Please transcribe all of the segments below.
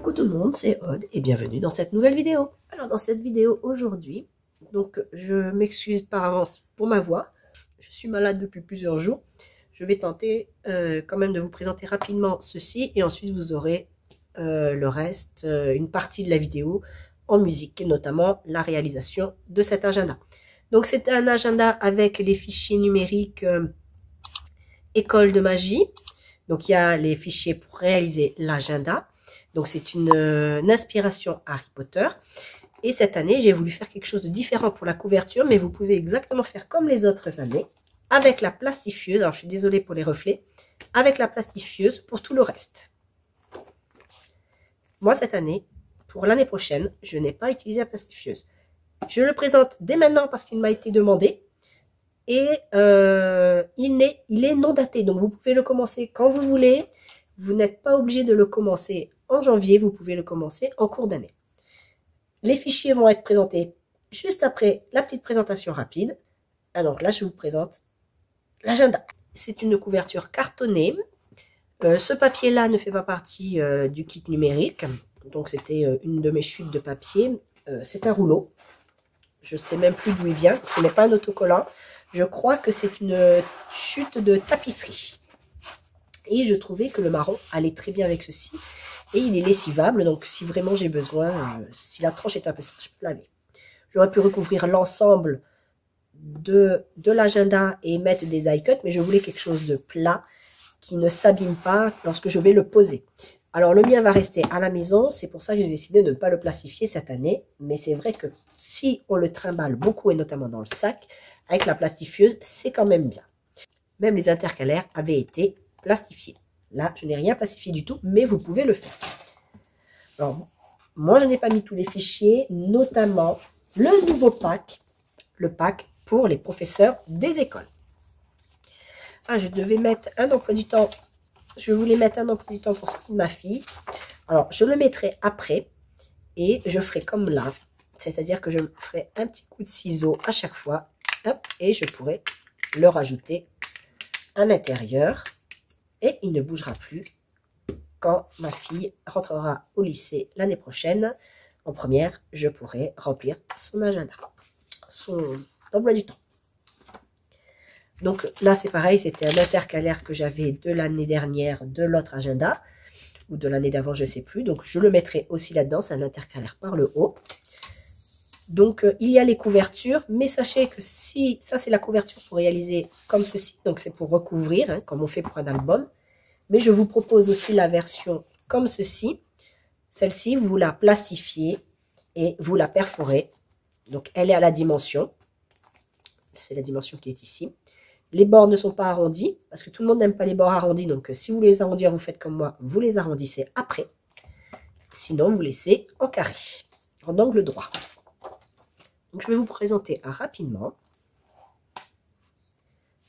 Coucou tout le monde, c'est Aude et bienvenue dans cette nouvelle vidéo. Alors dans cette vidéo aujourd'hui, donc je m'excuse par avance pour ma voix. Je suis malade depuis plusieurs jours. Je vais tenter quand même de vous présenter rapidement ceci et ensuite vous aurez le reste, une partie de la vidéo en musique, et notamment la réalisation de cet agenda. Donc c'est un agenda avec les fichiers numériques École de magie. Donc il y a les fichiers pour réaliser l'agenda. Donc c'est une inspiration Harry Potter. Et cette année, j'ai voulu faire quelque chose de différent pour la couverture, mais vous pouvez exactement faire comme les autres années, avec la plastifieuse. Alors je suis désolée pour les reflets, avec la plastifieuse pour tout le reste. Moi cette année, pour l'année prochaine, je n'ai pas utilisé la plastifieuse. Je le présente dès maintenant parce qu'il m'a été demandé. Et il est non daté, donc vous pouvez le commencer quand vous voulez. Vous n'êtes pas obligé de le commencer en janvier, vous pouvez le commencer en cours d'année. Les fichiers vont être présentés juste après la petite présentation rapide. Alors là, je vous présente l'agenda. C'est une couverture cartonnée. Ce papier-là ne fait pas partie du kit numérique. Donc c'était une de mes chutes de papier. C'est un rouleau. Je ne sais même plus d'où il vient. Ce n'est pas un autocollant. Je crois que c'est une chute de tapisserie. Et je trouvais que le marron allait très bien avec ceci. Et il est lessivable, donc si vraiment j'ai besoin, si la tranche est un peu sale, je peux laver. J'aurais pu recouvrir l'ensemble de l'agenda et mettre des die cuts, mais je voulais quelque chose de plat qui ne s'abîme pas lorsque je vais le poser. Alors le mien va rester à la maison, c'est pour ça que j'ai décidé de ne pas le plastifier cette année. Mais c'est vrai que si on le trimballe beaucoup, et notamment dans le sac, avec la plastifieuse, c'est quand même bien. Même les intercalaires avaient été plastifiés. Là, je n'ai rien plastifié du tout, mais vous pouvez le faire. Alors, moi, je n'ai pas mis tous les fichiers, notamment le nouveau pack, le pack pour les professeurs des écoles. Ah, je devais mettre un emploi du temps. Je voulais mettre un emploi du temps pour ma fille. Alors, je le mettrai après et je ferai comme là. C'est-à-dire que je ferai un petit coup de ciseau à chaque fois. Hop, et je pourrai le rajouter à l'intérieur. Et il ne bougera plus quand ma fille rentrera au lycée l'année prochaine. En première, je pourrai remplir son agenda, son emploi du temps. Donc là, c'est pareil, c'était un intercalaire que j'avais de l'année dernière de l'autre agenda, ou de l'année d'avant, je ne sais plus. Donc je le mettrai aussi là-dedans, c'est un intercalaire par le haut. Donc il y a les couvertures, mais sachez que si ça c'est la couverture pour réaliser comme ceci, donc c'est pour recouvrir, hein, comme on fait pour un album. Mais je vous propose aussi la version comme ceci. Celle-ci, vous la plastifiez et vous la perforez. Donc elle est à la dimension. C'est la dimension qui est ici. Les bords ne sont pas arrondis, parce que tout le monde n'aime pas les bords arrondis. Donc si vous voulez les arrondir, vous faites comme moi, vous les arrondissez après. Sinon, vous laissez en carré, en angle droit. Donc je vais vous présenter rapidement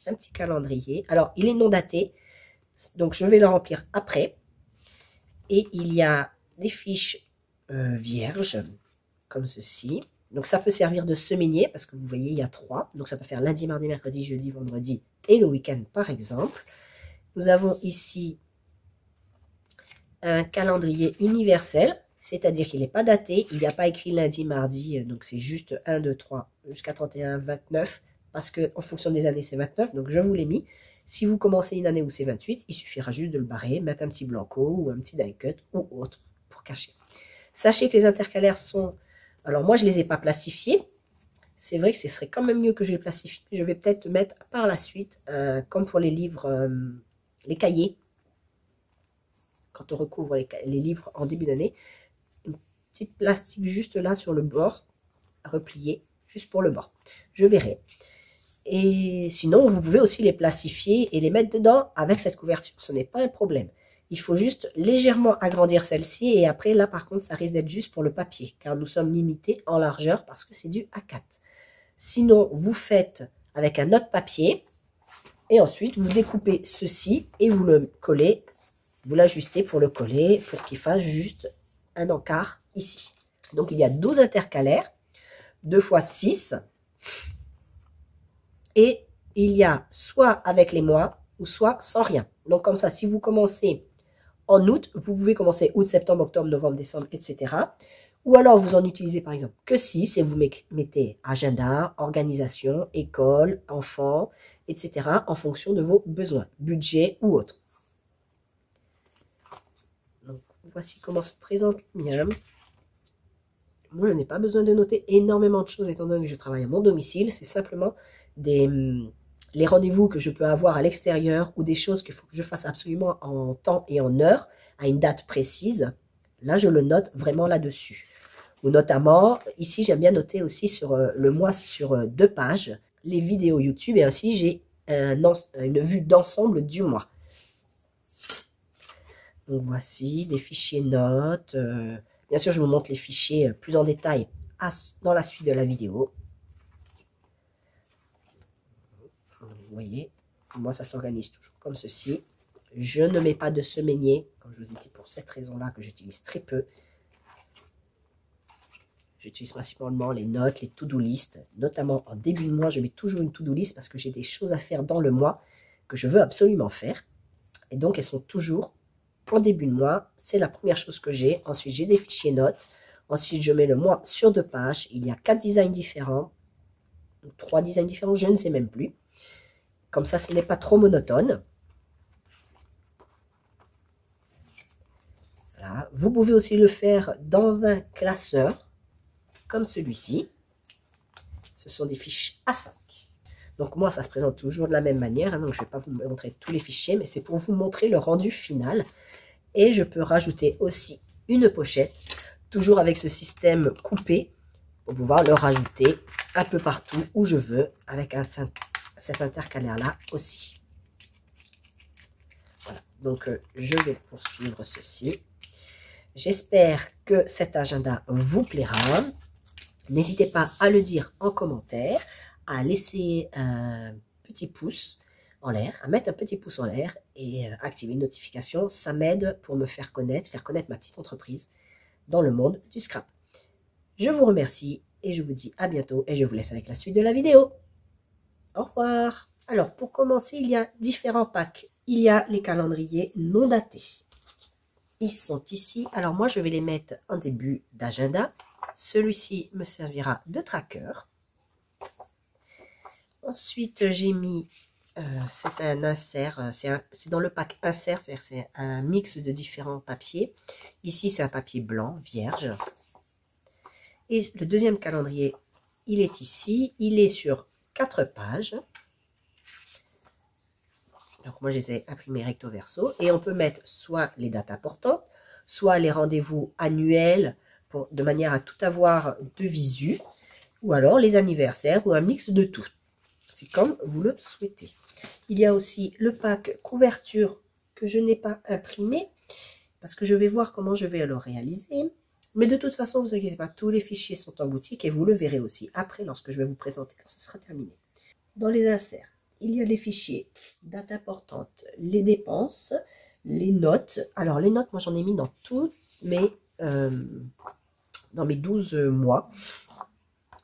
un petit calendrier. Alors, il est non daté, donc je vais le remplir après. Et il y a des fiches vierges, comme ceci. Donc ça peut servir de semainier, parce que vous voyez, il y a 3. Donc ça peut faire lundi, mardi, mercredi, jeudi, vendredi et le week-end, par exemple. Nous avons ici un calendrier universel, c'est-à-dire qu'il n'est pas daté, il n'y a pas écrit lundi, mardi, donc c'est juste 1, 2, 3, jusqu'à 31, 29, parce qu'en fonction des années, c'est 29, donc je vous l'ai mis. Si vous commencez une année où c'est 28, il suffira juste de le barrer, mettre un petit blanco ou un petit die cut ou autre pour cacher. Sachez que les intercalaires sont... Alors moi, je ne les ai pas plastifiés. C'est vrai que ce serait quand même mieux que je les plastifie. Je vais peut-être mettre par la suite, comme pour les livres, les cahiers, quand on recouvre les livres en début d'année, une petite plastique juste là sur le bord, replié, juste pour le bord. Je verrai. Et sinon, vous pouvez aussi les plastifier et les mettre dedans avec cette couverture. Ce n'est pas un problème. Il faut juste légèrement agrandir celle-ci. Et après, là, par contre, ça risque d'être juste pour le papier. Car nous sommes limités en largeur parce que c'est du A4. Sinon, vous faites avec un autre papier. Et ensuite, vous découpez ceci et vous le collez. Vous l'ajustez pour le coller, pour qu'il fasse juste un encart ici. Donc, il y a 12 intercalaires. 2 x 6. Et il y a soit avec les mois ou soit sans rien. Donc comme ça, si vous commencez En août, vous pouvez commencer août, septembre, octobre, novembre, décembre, etc. Ou alors, vous en utilisez par exemple que 6 et vous mettez agenda, organisation, école, enfants, etc. en fonction de vos besoins, budget ou autre. Donc, voici comment se présente le mien. Moi, je n'ai pas besoin de noter énormément de choses étant donné que je travaille à mon domicile. C'est simplement les rendez-vous que je peux avoir à l'extérieur ou des choses qu'il faut que je fasse absolument en temps et en heure, à une date précise. Là, je le note vraiment là-dessus. Ou notamment, ici, j'aime bien noter aussi sur le mois sur 2 pages, les vidéos YouTube, et ainsi j'ai une vue d'ensemble du mois. Donc voici des fichiers notes. Bien sûr, je vous montre les fichiers plus en détail dans la suite de la vidéo. Vous voyez, moi ça s'organise toujours comme ceci. Je ne mets pas de semainier, comme je vous ai dit, pour cette raison-là que j'utilise très peu. J'utilise principalement les notes, les to-do list. Notamment en début de mois, je mets toujours une to-do list parce que j'ai des choses à faire dans le mois que je veux absolument faire. Et donc, elles sont toujours en début de mois. C'est la première chose que j'ai. Ensuite, j'ai des fichiers notes. Ensuite, je mets le mois sur 2 pages. Il y a 4 designs différents. 3 designs différents, je ne sais même plus. Comme ça, ce n'est pas trop monotone. Voilà. Vous pouvez aussi le faire dans un classeur, comme celui-ci. Ce sont des fiches A5. Donc moi, ça se présente toujours de la même manière. Hein, donc je ne vais pas vous montrer tous les fichiers, mais c'est pour vous montrer le rendu final. Et je peux rajouter aussi une pochette, toujours avec ce système coupé, pour pouvoir le rajouter un peu partout où je veux, avec cet intercalaire-là aussi. Voilà, donc je vais poursuivre ceci. J'espère que cet agenda vous plaira. N'hésitez pas à le dire en commentaire, à laisser un petit pouce en l'air, à mettre un petit pouce en l'air et activer une notification. Ça m'aide pour me faire connaître ma petite entreprise dans le monde du scrap. Je vous remercie et je vous dis à bientôt et je vous laisse avec la suite de la vidéo. Au revoir. Alors, pour commencer, il y a différents packs. Il y a les calendriers non datés. Ils sont ici. Alors, moi, je vais les mettre en début d'agenda. Celui-ci me servira de tracker. Ensuite, j'ai mis, c'est un insert, c'est dans le pack insert, c'est un mix de différents papiers. Ici, c'est un papier blanc, vierge. Et le deuxième calendrier, il est ici. Il est sur 4 pages. Donc, moi, je les ai imprimés recto verso. Et on peut mettre soit les dates importantes, soit les rendez-vous annuels, de manière à tout avoir de visu, ou alors les anniversaires, ou un mix de tout. C'est comme vous le souhaitez. Il y a aussi le pack couverture que je n'ai pas imprimé, parce que je vais voir comment je vais le réaliser. Mais de toute façon, vous inquiétez pas, tous les fichiers sont en boutique et vous le verrez aussi après lorsque je vais vous présenter quand ce sera terminé. Dans les inserts, il y a les fichiers date importante, les dépenses, les notes. Alors les notes, moi j'en ai mis dans tous mes 12 mois.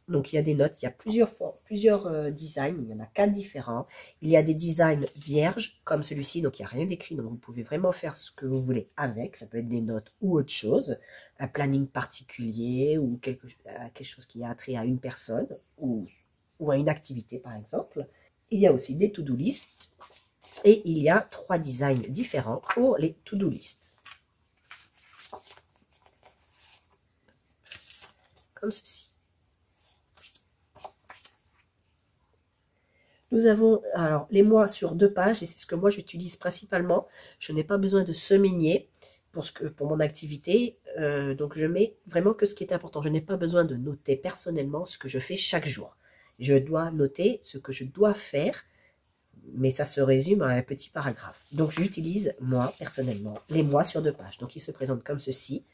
Donc il y a des notes, il y a plusieurs designs, il y en a 4 différents. Il y a des designs vierges comme celui-ci, donc il n'y a rien d'écrit, donc vous pouvez vraiment faire ce que vous voulez avec. Ça peut être des notes ou autre chose, un planning particulier ou quelque chose qui a trait à une personne ou à une activité par exemple. Il y a aussi des to-do list et il y a 3 designs différents pour les to-do list. Comme ceci. Nous avons alors les mois sur 2 pages et c'est ce que moi j'utilise principalement. Je n'ai pas besoin de semainier pour mon activité, donc je mets vraiment que ce qui est important. Je n'ai pas besoin de noter personnellement ce que je fais chaque jour. Je dois noter ce que je dois faire, mais ça se résume à un petit paragraphe. Donc j'utilise moi personnellement les mois sur 2 pages. Donc ils se présentent comme ceci.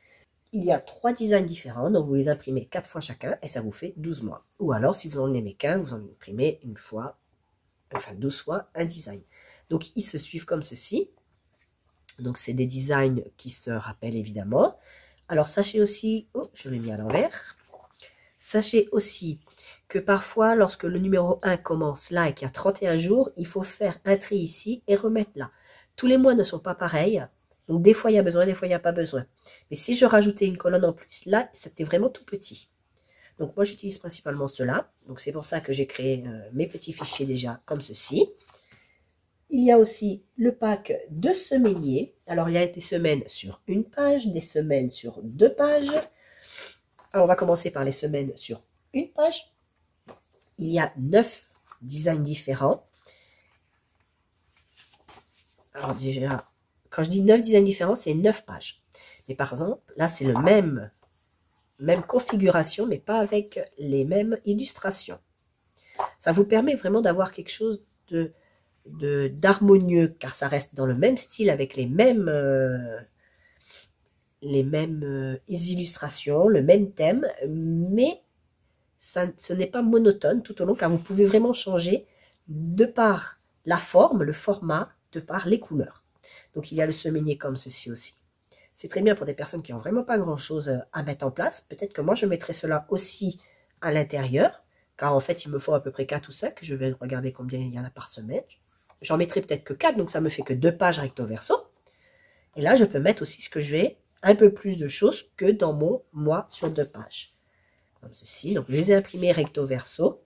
Il y a 3 designs différents, donc vous les imprimez 4 fois chacun et ça vous fait 12 mois. Ou alors si vous en aimez qu'un, vous en imprimez une fois. Enfin 12 fois un design. Donc ils se suivent comme ceci. Donc c'est des designs qui se rappellent évidemment. Alors sachez aussi, oh, je l'ai mis à l'envers. Sachez aussi que parfois lorsque le numéro 1 commence là et qu'il y a 31 jours, il faut faire un tri ici et remettre là. Tous les mois ne sont pas pareils Donc des fois il y a besoin, des fois il n'y a pas besoin. Mais si je rajoutais une colonne en plus, là c'était vraiment tout petit. Donc moi j'utilise principalement cela. Donc c'est pour ça que j'ai créé mes petits fichiers déjà comme ceci. Il y a aussi le pack de semainiers. Alors il y a des semaines sur une page, des semaines sur 2 pages. Alors on va commencer par les semaines sur une page. Il y a 9 designs différents. Alors déjà, quand je dis 9 designs différents, c'est 9 pages. Mais par exemple, là c'est le même configuration, mais pas avec les mêmes illustrations. Ça vous permet vraiment d'avoir quelque chose d'harmonieux, car ça reste dans le même style avec les mêmes illustrations, le même thème, mais ce n'est pas monotone tout au long, car vous pouvez vraiment changer de par la forme, le format, de par les couleurs. Donc il y a le semainier comme ceci aussi. C'est très bien pour des personnes qui n'ont vraiment pas grand-chose à mettre en place. Peut-être que moi, je mettrai cela aussi à l'intérieur, car en fait, il me faut à peu près 4 ou 5. Je vais regarder combien il y en a par semaine. J'en mettrai peut-être que 4, donc ça me fait que 2 pages recto verso. Et là, je peux mettre aussi ce que je vais, un peu plus de choses que dans mon mois sur 2 pages. Comme ceci. Donc, je les ai imprimés recto verso.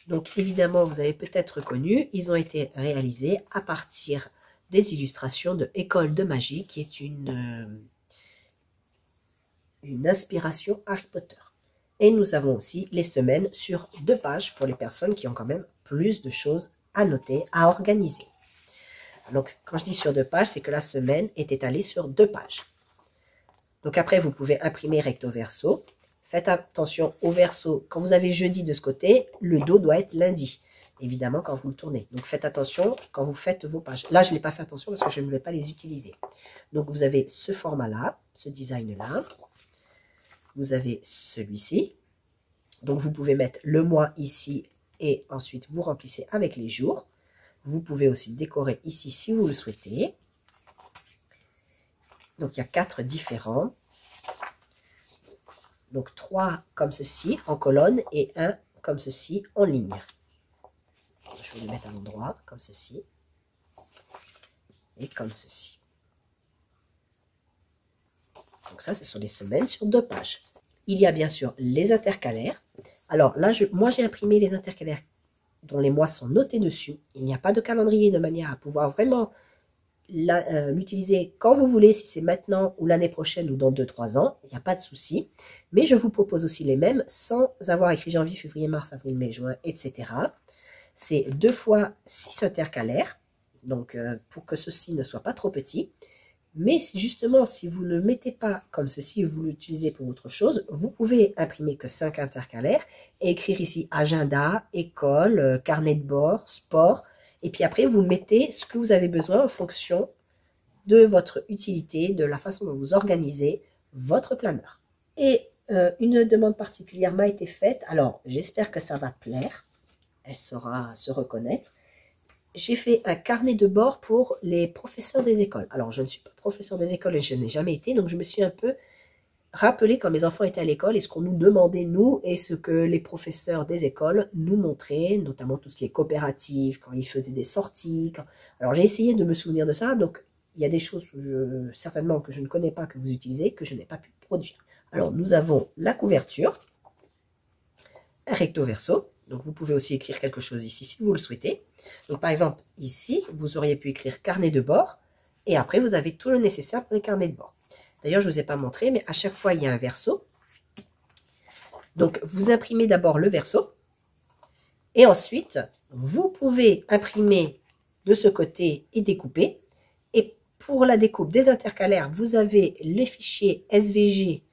Donc, évidemment, vous avez peut-être reconnu, ils ont été réalisés à partir des illustrations de École de magie, qui est une inspiration Harry Potter. Et nous avons aussi les semaines sur 2 pages pour les personnes qui ont quand même plus de choses à noter, à organiser. Donc, quand je dis sur 2 pages, c'est que la semaine est étalée sur 2 pages. Donc après, vous pouvez imprimer recto verso. Faites attention au verso. Quand vous avez jeudi de ce côté, le dos doit être lundi. Évidemment, quand vous le tournez. Donc faites attention quand vous faites vos pages. Là, je n'ai pas fait attention parce que je ne vais pas les utiliser. Donc vous avez ce format-là, ce design-là. Vous avez celui-ci. Donc vous pouvez mettre le mois ici et ensuite vous remplissez avec les jours. Vous pouvez aussi décorer ici si vous le souhaitez. Donc il y a 4 différents. Donc 3 comme ceci en colonne et 1 comme ceci en ligne. Je vais le mettre à l'endroit comme ceci et comme ceci. Donc ça, ce sont les semaines sur 2 pages. Il y a bien sûr les intercalaires. Alors là, moi j'ai imprimé les intercalaires dont les mois sont notés dessus. Il n'y a pas de calendrier de manière à pouvoir vraiment l'utiliser quand vous voulez, si c'est maintenant ou l'année prochaine ou dans 2-3 ans, il n'y a pas de souci. Mais je vous propose aussi les mêmes sans avoir écrit janvier, février, mars, avril, mai, juin, etc. C'est 2 fois 6 intercalaires, donc pour que ceci ne soit pas trop petit. Mais justement, si vous ne mettez pas comme ceci, vous l'utilisez pour autre chose, vous pouvez imprimer que 5 intercalaires et écrire ici agenda, école, carnet de bord, sport. Et puis après, vous mettez ce que vous avez besoin en fonction de votre utilité, de la façon dont vous organisez votre planeur. Et une demande particulière m'a été faite. Alors, j'espère que ça va plaire. Elle saura se reconnaître. J'ai fait un carnet de bord pour les professeurs des écoles. Alors, je ne suis pas professeur des écoles et je n'ai jamais été, donc je me suis un peu rappelé quand mes enfants étaient à l'école et ce qu'on nous demandait, nous, et ce que les professeurs des écoles nous montraient, notamment tout ce qui est coopératif, quand ils faisaient des sorties. Alors, j'ai essayé de me souvenir de ça, donc il y a des choses certainement que je ne connais pas, que vous utilisez, que je n'ai pas pu produire. Alors, nous avons la couverture, un recto verso. Donc, vous pouvez aussi écrire quelque chose ici si vous le souhaitez. Donc, par exemple, ici, vous auriez pu écrire carnet de bord. Et après, vous avez tout le nécessaire pour les carnets de bord. D'ailleurs, je ne vous ai pas montré, mais à chaque fois, il y a un verso. Donc, vous imprimez d'abord le verso. Et ensuite, vous pouvez imprimer de ce côté et découper. Et pour la découpe des intercalaires, vous avez les fichiers SVG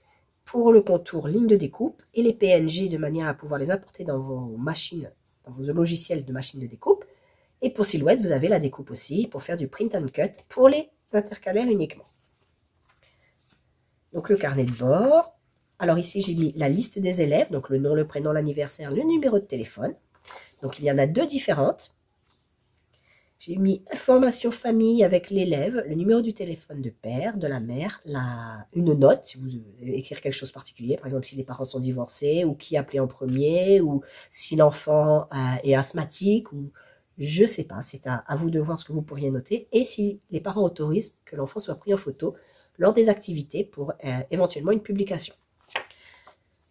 pour le contour ligne de découpe et les PNG de manière à pouvoir les importer dans vos machines, dans vos logiciels de machine de découpe. Et pour Silhouette, vous avez la découpe aussi pour faire du print and cut pour les intercalaires uniquement. Donc le carnet de bord. Alors ici, j'ai mis la liste des élèves, donc le nom, le prénom, l'anniversaire, le numéro de téléphone. Donc il y en a 2 différentes. J'ai mis information famille avec l'élève, le numéro du téléphone de père, de la mère, une note, si vous voulez écrire quelque chose de particulier, par exemple si les parents sont divorcés, ou qui appeler en premier, ou si l'enfant est asthmatique, ou Je sais pas, c'est à vous de voir ce que vous pourriez noter et si les parents autorisent que l'enfant soit pris en photo lors des activités pour éventuellement une publication.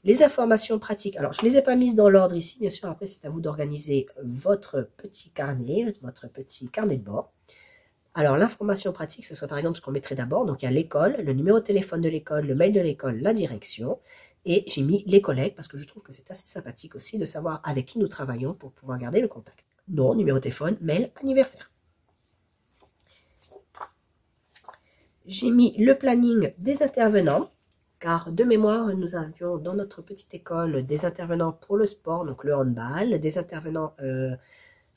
Les informations pratiques, alors je ne les ai pas mises dans l'ordre ici, bien sûr, après c'est à vous d'organiser votre petit carnet de bord. Alors l'information pratique, ce serait par exemple ce qu'on mettrait d'abord, donc il y a l'école, le numéro de téléphone de l'école, le mail de l'école, la direction, et j'ai mis les collègues parce que je trouve que c'est assez sympathique aussi de savoir avec qui nous travaillons pour pouvoir garder le contact. Nom, numéro de téléphone, mail, anniversaire. J'ai mis le planning des intervenants, car de mémoire, nous avions dans notre petite école des intervenants pour le sport, donc le handball, des intervenants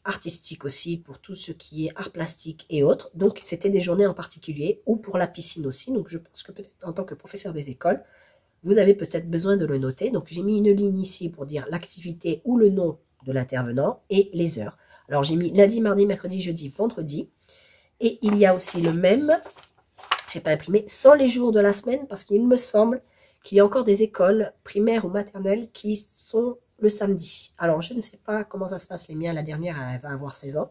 artistiques aussi pour tout ce qui est art plastique et autres. Donc c'était des journées en particulier, ou pour la piscine aussi. Donc je pense que peut-être en tant que professeur des écoles, vous avez peut-être besoin de le noter. Donc j'ai mis une ligne ici pour dire l'activité ou le nom de l'intervenant et les heures. Alors j'ai mis lundi, mardi, mercredi, jeudi, vendredi. Et il y a aussi le même, je n'ai pas imprimé, sans les jours de la semaine parce qu'il me semble qu'il y a encore des écoles primaires ou maternelles qui sont le samedi. Alors je ne sais pas comment ça se passe, les miens, la dernière elle va avoir 16 ans.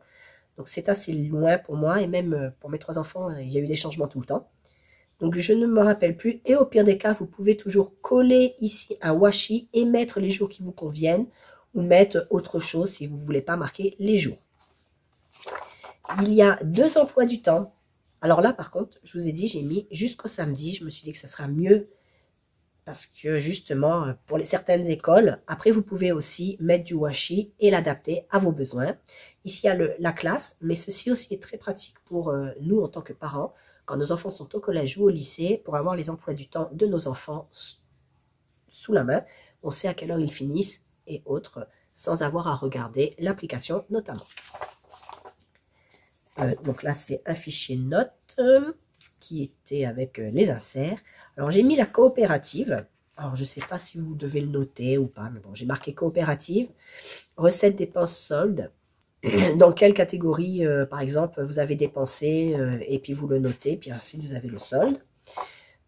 Donc c'est assez loin pour moi et même pour mes 3 enfants, il y a eu des changements tout le temps. Donc je ne me rappelle plus et au pire des cas, vous pouvez toujours coller ici un washi et mettre les jours qui vous conviennent ou mettre autre chose si vous ne voulez pas marquer les jours. Il y a 2 emplois du temps. Alors là, par contre, je vous ai dit, j'ai mis jusqu'au samedi. Je me suis dit que ce sera mieux parce que justement, pour certaines écoles, après, vous pouvez aussi mettre du washi et l'adapter à vos besoins. Ici, il y a la classe, mais ceci aussi est très pratique pour nous en tant que parents, quand nos enfants sont au collège ou au lycée, pour avoir les emplois du temps de nos enfants sous la main. On sait à quelle heure ils finissent et autres, sans avoir à regarder l'application notamment. Donc là, c'est un fichier notes qui était avec les inserts. Alors, j'ai mis la coopérative. Alors, je ne sais pas si vous devez le noter ou pas, mais bon, j'ai marqué coopérative. Recettes, dépenses, soldes. Dans quelle catégorie, par exemple, vous avez dépensé et puis vous le notez, puis ensuite vous avez le solde.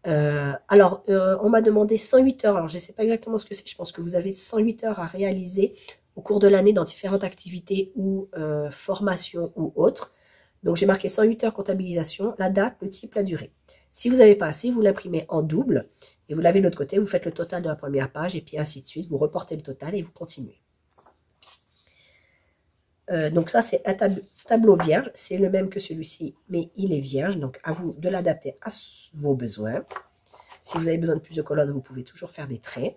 On m'a demandé 108 heures. Alors, je ne sais pas exactement ce que c'est. Je pense que vous avez 108 heures à réaliser au cours de l'année dans différentes activités ou formations ou autres. Donc, j'ai marqué 108 heures comptabilisation, la date, le type, la durée. Si vous n'avez pas assez, vous l'imprimez en double et vous l'avez de l'autre côté, vous faites le total de la première page et puis ainsi de suite. Vous reportez le total et vous continuez. Donc ça, c'est un tableau vierge. C'est le même que celui-ci, mais il est vierge. Donc, à vous de l'adapter à vos besoins. Si vous avez besoin de plus de colonnes, vous pouvez toujours faire des traits.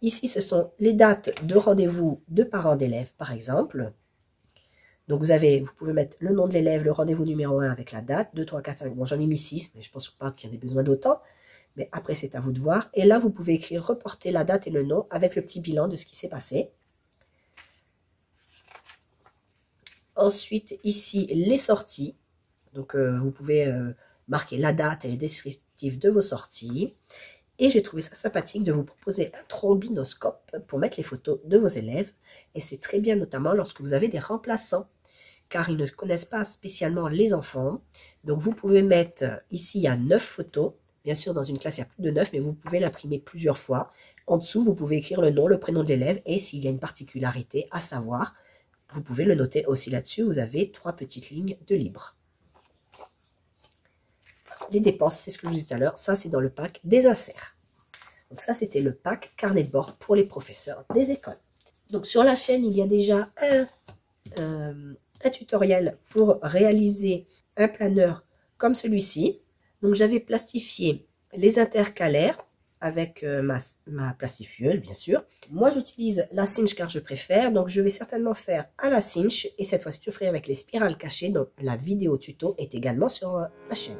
Ici, ce sont les dates de rendez-vous de parents d'élèves, par exemple. Donc, vous pouvez mettre le nom de l'élève, le rendez-vous numéro 1 avec la date, 2, 3, 4, 5. Bon, j'en ai mis 6, mais je ne pense pas qu'il y en ait besoin d'autant. Mais après, c'est à vous de voir. Et là, vous pouvez écrire, reporter la date et le nom avec le petit bilan de ce qui s'est passé. Ensuite, ici, les sorties. Donc, vous pouvez marquer la date et le descriptif de vos sorties. Et j'ai trouvé ça sympathique de vous proposer un trombinoscope pour mettre les photos de vos élèves. Et c'est très bien notamment lorsque vous avez des remplaçants, car ils ne connaissent pas spécialement les enfants. Donc, vous pouvez mettre, ici, il y a 9 photos. Bien sûr, dans une classe, il y a plus de 9, mais vous pouvez l'imprimer plusieurs fois. En dessous, vous pouvez écrire le nom, le prénom de l'élève et s'il y a une particularité à savoir, vous pouvez le noter aussi là-dessus. Vous avez 3 petites lignes de libre. Les dépenses, c'est ce que je vous disais tout à l'heure. Ça, c'est dans le pack des inserts. Donc ça, c'était le pack carnet de bord pour les professeurs des écoles. Donc sur la chaîne, il y a déjà un tutoriel pour réaliser un planeur comme celui-ci. Donc j'avais plastifié les intercalaires avec ma plastifieuse, bien sûr. Moi, j'utilise la cinch car je préfère. Donc, je vais certainement faire à la cinch. Et cette fois-ci, je ferai avec les spirales cachées. Donc, la vidéo tuto est également sur ma chaîne.